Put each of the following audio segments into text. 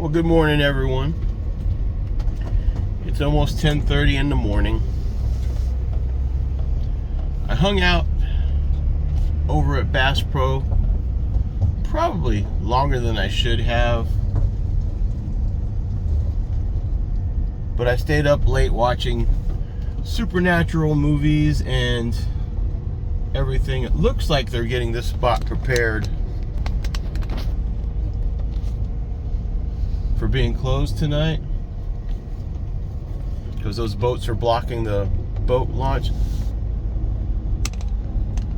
Well, good morning, everyone. It's almost 10:30 in the morning. I hung out over at Bass Pro probably longer than I should have, but I stayed up late watching supernatural movies and everything. It looks like they're getting this spot prepared for being closed tonight because those boats are blocking the boat launch.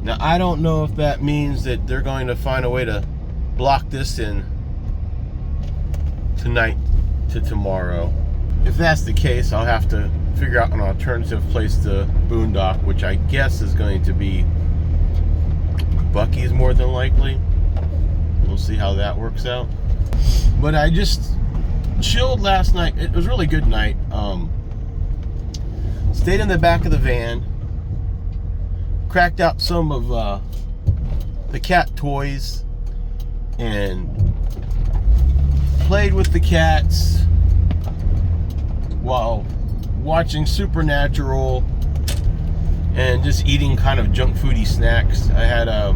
Now, I don't know if that means that they're going to find a way to block this in tonight to tomorrow. If that's the case, I'll have to figure out an alternative place to boondock, which I guess is going to be Buc-ee's more than likely. We'll see how that works out. But I just chilled last night. It was a really good night. Stayed in the back of the van, cracked out some of the cat toys and played with the cats while watching Supernatural and just eating kind of junk foody snacks. I had a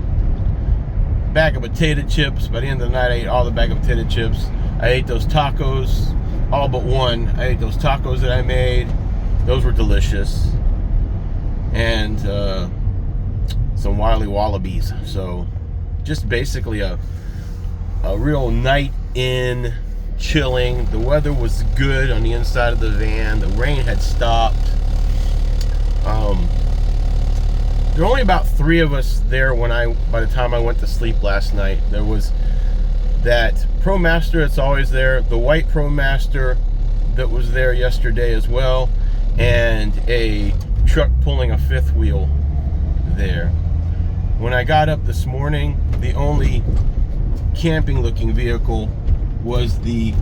bag of potato chips. By the end of the night, I ate all the bag of potato chips. I ate those tacos, all but one. I ate those tacos that I made. Those were delicious. And some Wily Wallabies. So just basically a real night in chilling. The weather was good on the inside of the van. The rain had stopped. There were only about 3 of us there by the time I went to sleep last night. There was that ProMaster that's always there, the white ProMaster that was there yesterday as well, and a truck pulling a 5th wheel there. When I got up this morning, the only camping looking vehicle was the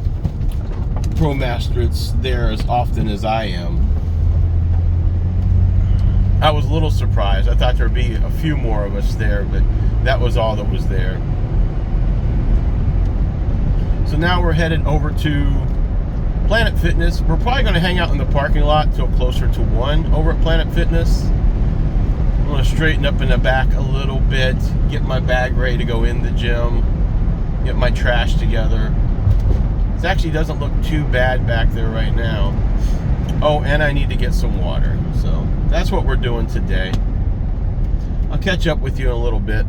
ProMaster. It's there as often as I am. I was a little surprised. I thought there'd be a few more of us there, but that was all that was there. So now we're headed over to Planet Fitness. We're probably going to hang out in the parking lot till closer to 1 over at Planet Fitness. I'm going to straighten up in the back a little bit, get my bag ready to go in the gym, get my trash together. It actually doesn't look too bad back there right now. Oh, and I need to get some water. So that's what we're doing today. I'll catch up with you in a little bit.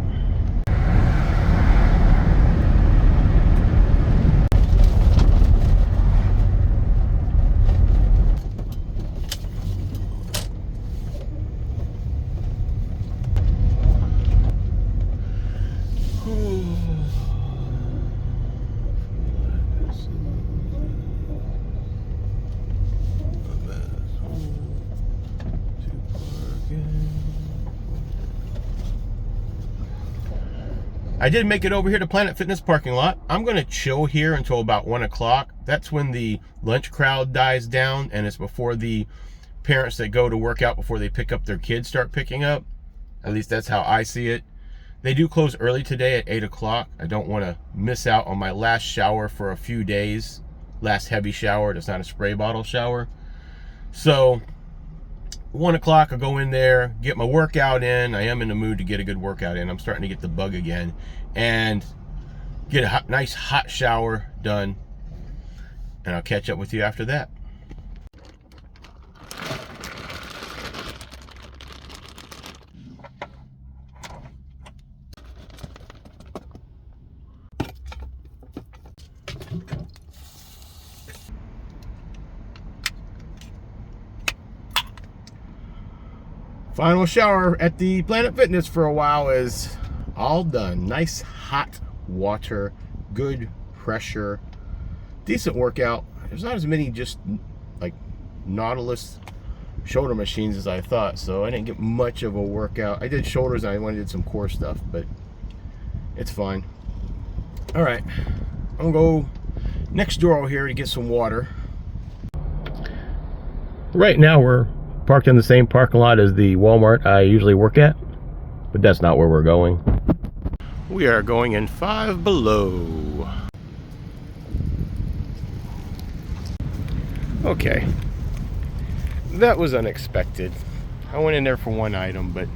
I did make it over here to Planet Fitness parking lot. I'm going to chill here until about 1 o'clock. That's when the lunch crowd dies down, and it's before the parents that go to work out before they pick up their kids start picking up. At least that's how I see it. They do close early today at 8 o'clock. I don't want to miss out on my last shower for a few days. Last heavy shower. That's not a spray bottle shower. So 1 o'clock, I'll go in there, get my workout in. I am in the mood to get a good workout in. I'm starting to get the bug again. And get a nice hot shower done. And I'll catch up with you after that. Final shower at the Planet Fitness for a while is all done. Nice hot water, good pressure, decent workout. There's not as many just like Nautilus shoulder machines as I thought, so I didn't get much of a workout. I did shoulders and I went and did some core stuff, but it's fine. All right, I'm gonna go next door over here to get some water. Right now we're parked in the same parking lot as the Walmart I usually work at, but that's not where we're going. We are going in Five Below. Okay. That was unexpected. I went in there for one item, but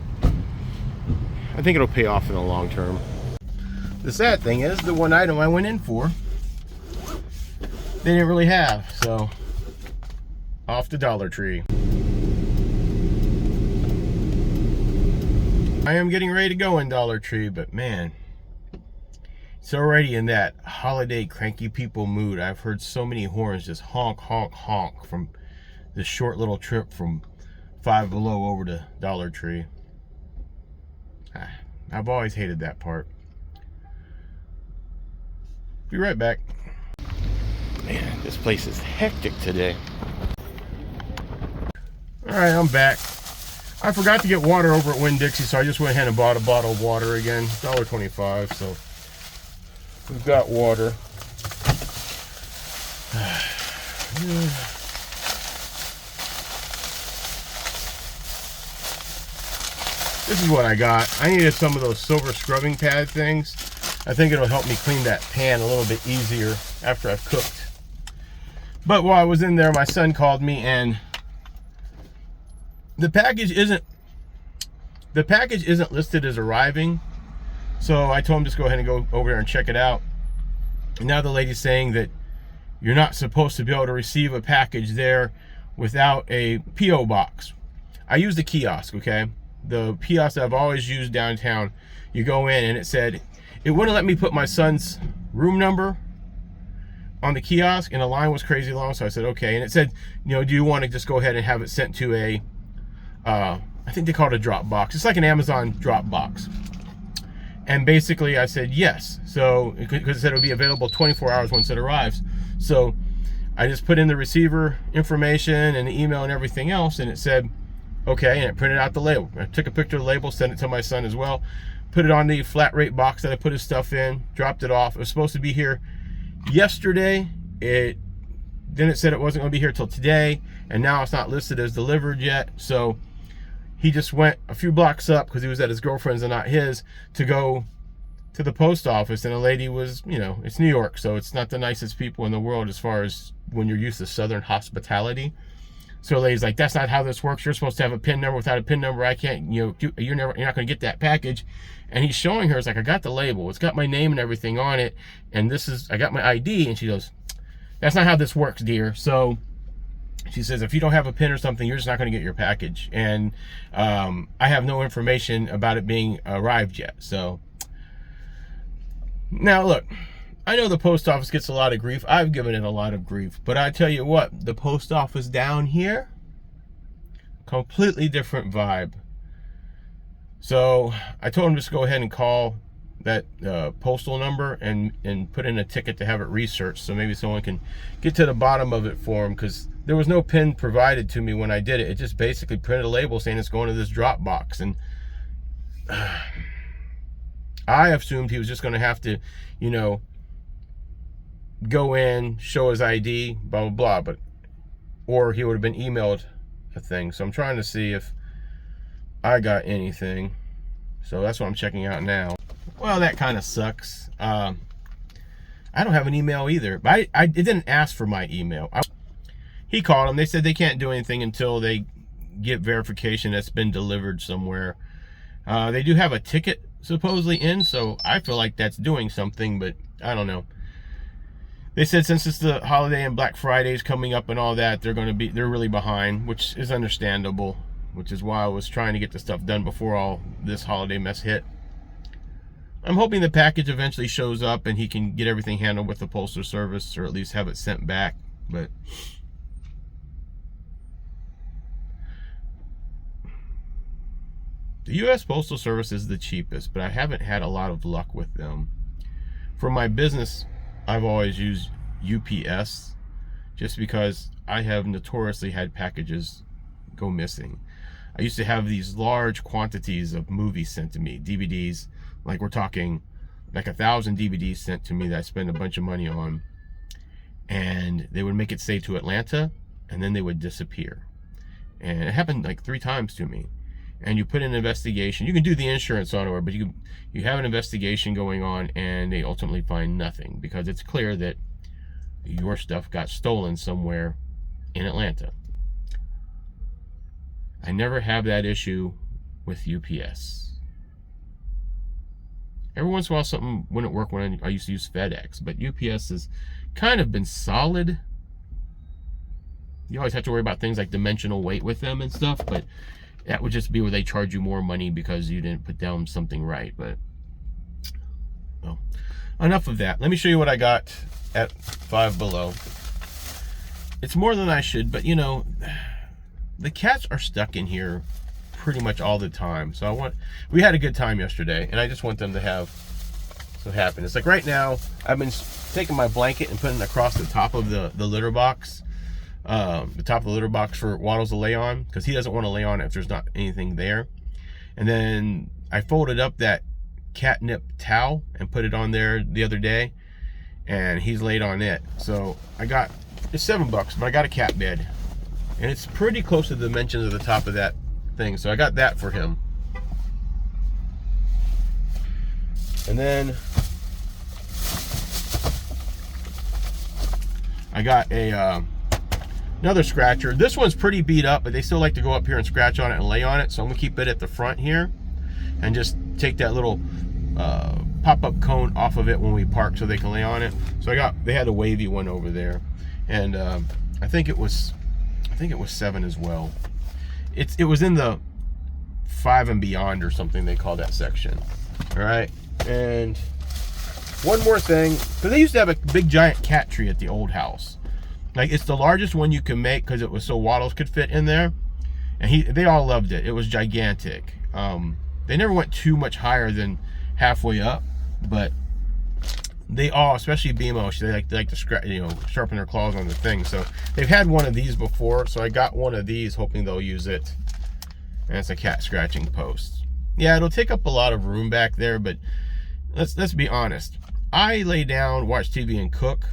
I think it'll pay off in the long term. The sad thing is, the one item I went in for, they didn't really have, so off to Dollar Tree. I am getting ready to go in Dollar Tree, but man, it's already in that holiday cranky people mood. I've heard so many horns just honk, honk, honk from this short little trip from Five Below over to Dollar Tree. I've always hated that part. Be right back. Man, this place is hectic today. Alright, I'm back. I forgot to get water over at Winn-Dixie, so I just went ahead and bought a bottle of water again. $1.25, so we've got water. This is what I got. I needed some of those silver scrubbing pad things. I think it'll help me clean that pan a little bit easier after I've cooked. But while I was in there, my son called me, and the package isn't listed as arriving. So I told him just go ahead and go over there and check it out. And now the lady's saying that you're not supposed to be able to receive a package there without a P.O. box. I use the kiosk, okay? The kiosk that I've always used downtown. You go in and it said, it wouldn't let me put my son's room number on the kiosk, and the line was crazy long, so I said okay. And it said, you know, do you want to just go ahead and have it sent to a I think they call it a drop box. It's like an Amazon drop box. And basically I said yes, so because it said it would be available 24 hours once it arrives. So I just put in the receiver information and the email and everything else, and it said okay, and it printed out the label. I took a picture of the label, sent it to my son as well, put it on the flat rate box that I put his stuff in, dropped it off. It was supposed to be here yesterday. Then it said it wasn't going to be here till today, and now it's not listed as delivered yet. So he just went a few blocks up, because he was at his girlfriend's and not his, to go to the post office, and the lady was, you know, it's New York, so it's not the nicest people in the world as far as when you're used to Southern hospitality. So the lady's like, that's not how this works. You're supposed to have a PIN number. Without a PIN number, I can't, you know, you're not going to get that package. And he's showing her, it's like, I got the label. It's got my name and everything on it. And this is, I got my ID. And she goes, that's not how this works, dear. So she says, if you don't have a PIN or something, you're just not going to get your package. And I have no information about it being arrived yet. So now look, I know the post office gets a lot of grief. I've given it a lot of grief. But I tell you what, the post office down here, completely different vibe. So I told him just go ahead and call that postal number and put in a ticket to have it researched, so maybe someone can get to the bottom of it for him, because there was no PIN provided to me when I did it. It just basically printed a label saying it's going to this drop box. And I assumed he was just going to have to, you know, go in, show his ID, blah blah blah, but or he would have been emailed a thing. So I'm trying to see if I got anything. So that's what I'm checking out now. Well, that kind of sucks. I don't have an email either, but it didn't ask for my email. He called them. They said they can't do anything until they get verification that's been delivered somewhere. They do have a ticket supposedly in, so I feel like that's doing something, but I don't know. They said since it's the holiday and Black Friday is coming up and all that, they're really behind, which is understandable, which is why I was trying to get the stuff done before all this holiday mess hit. I'm hoping the package eventually shows up and he can get everything handled with the postal service, or at least have it sent back. But the U.S. Postal Service is the cheapest, but I haven't had a lot of luck with them. For my business, I've always used UPS, just because I have notoriously had packages go missing. I used to have these large quantities of movies sent to me, DVDs, like we're talking like 1,000 DVDs sent to me that I spent a bunch of money on, and they would make it say to Atlanta, and then they would disappear. And it happened like 3 times to me. And you put in an investigation. You can do the insurance on it, but you have an investigation going on, and they ultimately find nothing, because it's clear that your stuff got stolen somewhere in Atlanta. I never have that issue with UPS. Every once in a while something wouldn't work when I used to use FedEx, but UPS has kind of been solid. You always have to worry about things like dimensional weight with them and stuff, but that would just be where they charge you more money because you didn't put down something right. But well, enough of that. Let me show you what I got at Five Below. It's more than I should, but you know, the cats are stuck in here pretty much all the time. So we had a good time yesterday, and I just want them to have some happiness. Like right now, I've been taking my blanket and putting it across the top of the litter box. The top of the litter box for Waddles to lay on, because he doesn't want to lay on it if there's not anything there. And then I folded up that catnip towel and put it on there the other day, and he's laid on it. So it's $7, but I got a cat bed, and it's pretty close to the dimensions of the top of that thing, so I got that for him. And then I got another scratcher. This one's pretty beat up, but they still like to go up here and scratch on it and lay on it, so I'm gonna keep it at the front here and just take that little pop-up cone off of it when we park so they can lay on it. So they had a wavy one over there, and I think it was 7 as well. It was in the 5 and beyond or something, they call that section. All right, and one more thing, because they used to have a big giant cat tree at the old house. Like, it's the largest one you can make because it was so Waddles could fit in there, and they all loved it. It was gigantic. They never went too much higher than halfway up, but they all, especially BMO, they like to sharpen their claws on the thing. So they've had one of these before, so I got one of these hoping they'll use it. And it's a cat scratching post. Yeah, it'll take up a lot of room back there, but let's be honest. I lay down, watch TV, and cook,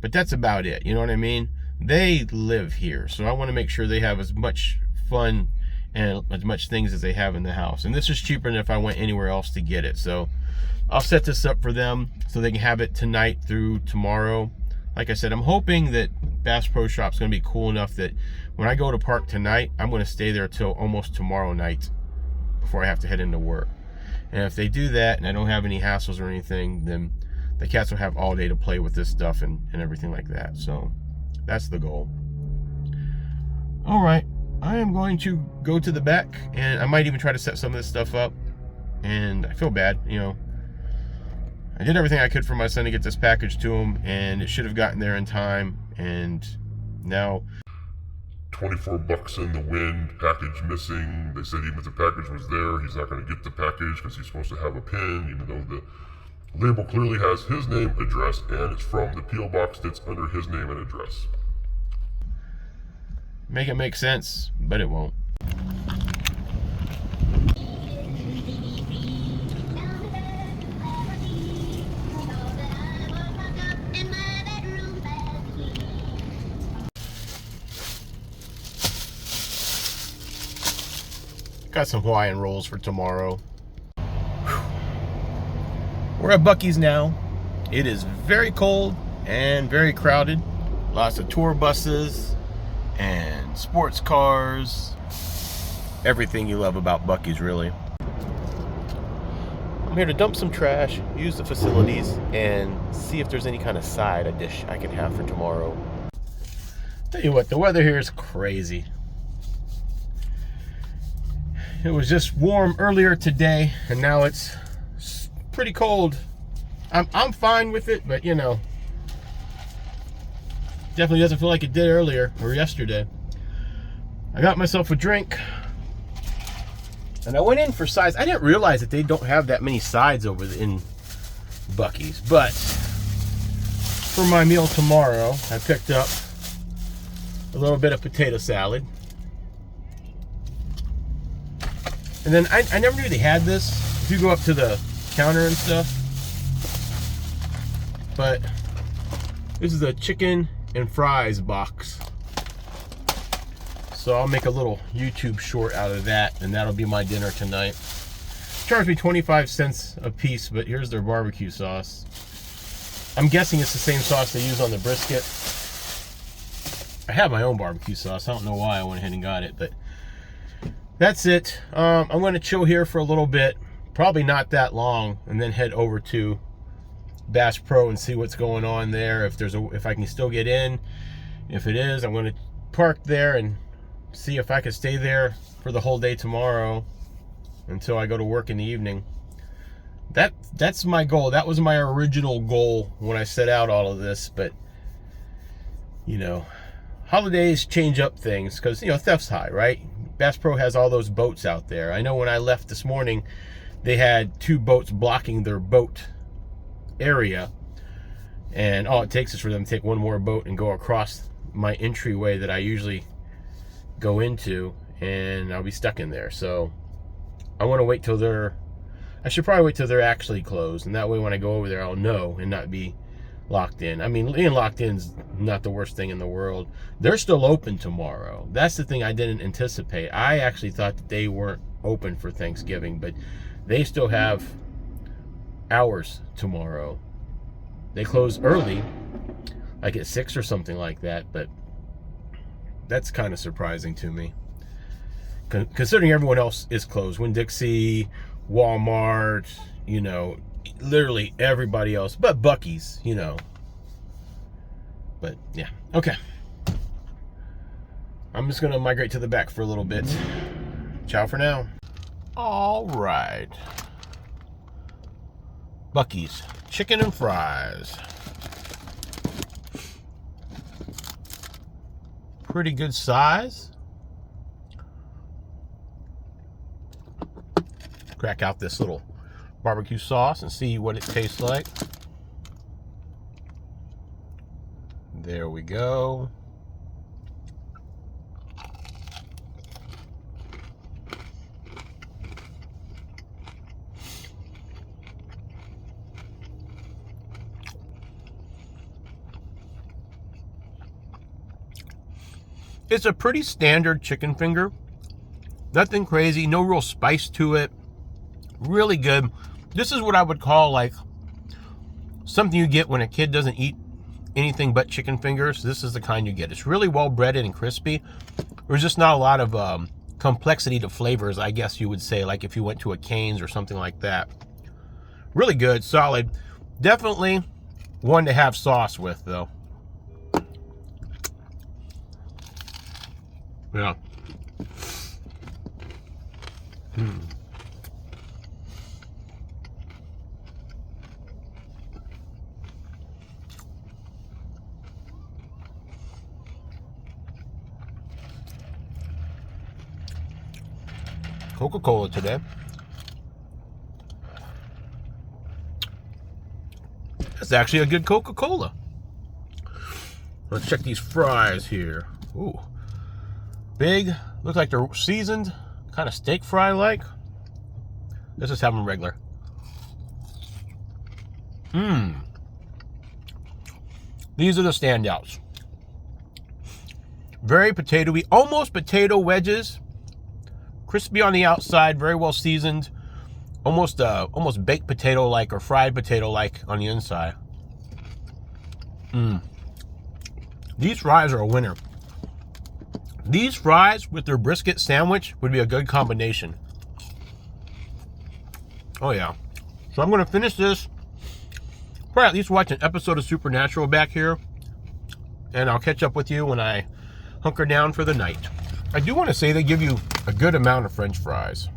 but that's about it. You know what I mean? They live here, so I want to make sure they have as much fun and as much things as they have in the house. And this is cheaper than if I went anywhere else to get it. So I'll set this up for them so they can have it tonight through tomorrow. Like I said, I'm hoping that Bass Pro Shop's going to be cool enough that when I go to park tonight, I'm going to stay there till almost tomorrow night before I have to head into work. And if they do that and I don't have any hassles or anything, then the cats will have all day to play with this stuff and everything like that. So that's the goal. All right, I am going to go to the back, and I might even try to set some of this stuff up. And I feel bad, you know. I did everything I could for my son to get this package to him, and it should have gotten there in time, and now 24 bucks in the wind, package missing. They said even if the package was there, he's not going to get the package because he's supposed to have a pin, even though the label clearly has his name, address, and it's from the P.O. box that's under his name and address. Make it make sense, but it won't. Got some Hawaiian rolls for tomorrow. We're at Buc-ee's now. It is very cold and very crowded. Lots of tour buses and sports cars. Everything you love about Buc-ee's, really. I'm here to dump some trash, use the facilities, and see if there's any kind of side dish I can have for tomorrow. Tell you what, the weather here is crazy. It was just warm earlier today, and now it's pretty cold. I'm fine with it, but you know, definitely doesn't feel like it did earlier or yesterday. I got myself a drink, and I went in for sides. I didn't realize that they don't have that many sides over in Buc-ee's, but for my meal tomorrow, I picked up a little bit of potato salad. And then I never knew they had this. If you go up to the counter and stuff. But this is a chicken and fries box. So I'll make a little YouTube short out of that, and that'll be my dinner tonight. Charged me 25 cents a piece, but here's their barbecue sauce. I'm guessing it's the same sauce they use on the brisket. I have my own barbecue sauce. I don't know why I went ahead and got it, but that's it. I'm going to chill here for a little bit, probably not that long, and then head over to Bass Pro and see what's going on there. If I can still get in. If it is, I'm going to park there and see if I can stay there for the whole day tomorrow until I go to work in the evening. That's my goal. That was my original goal when I set out all of this, but you know, holidays change up things because, you know, theft's high, right? Bass Pro has all those boats out there. I know when I left this morning, they had 2 boats blocking their boat area, and all it takes is for them to take one more boat and go across my entryway that I usually go into, and I'll be stuck in there. So I want to wait till I should probably wait till they're actually closed, and that way when I go over there I'll know and not be locked in. I mean, being locked in is not the worst thing in the world. They're still open tomorrow. That's the thing I didn't anticipate. I actually thought that they weren't open for Thanksgiving, but they still have hours tomorrow. They close early, like at 6 or something like that, but that's kind of surprising to me, considering everyone else is closed. Winn-Dixie, Walmart, you know, literally everybody else, but Buc-ee's, you know. But yeah, okay. I'm just gonna migrate to the back for a little bit. Ciao for now. All right. Buc-ee's chicken and fries. Pretty good size. Crack out this little barbecue sauce and see what it tastes like. There we go. It's a pretty standard chicken finger. Nothing crazy, no real spice to it. Really good. This is what I would call like something you get when a kid doesn't eat anything but chicken fingers. This is the kind you get. It's really well breaded and crispy. There's just not a lot of complexity to flavors, I guess you would say, like if you went to a Cane's or something like that. Really good, solid. Definitely one to have sauce with, though. Yeah. Coca-Cola today. That's actually a good Coca-Cola. Let's check these fries here. Ooh. Big. Looks like they're seasoned. Kind of steak fry like. Let's just have them regular. These are the standouts. Very potatoey, almost potato wedges. Crispy on the outside, very well seasoned. Almost baked potato like or fried potato like on the inside. These fries are a winner. These fries with their brisket sandwich would be a good combination. Oh yeah. So I'm going to finish this. Probably at least watch an episode of Supernatural back here. And I'll catch up with you when I hunker down for the night. I do want to say they give you a good amount of French fries.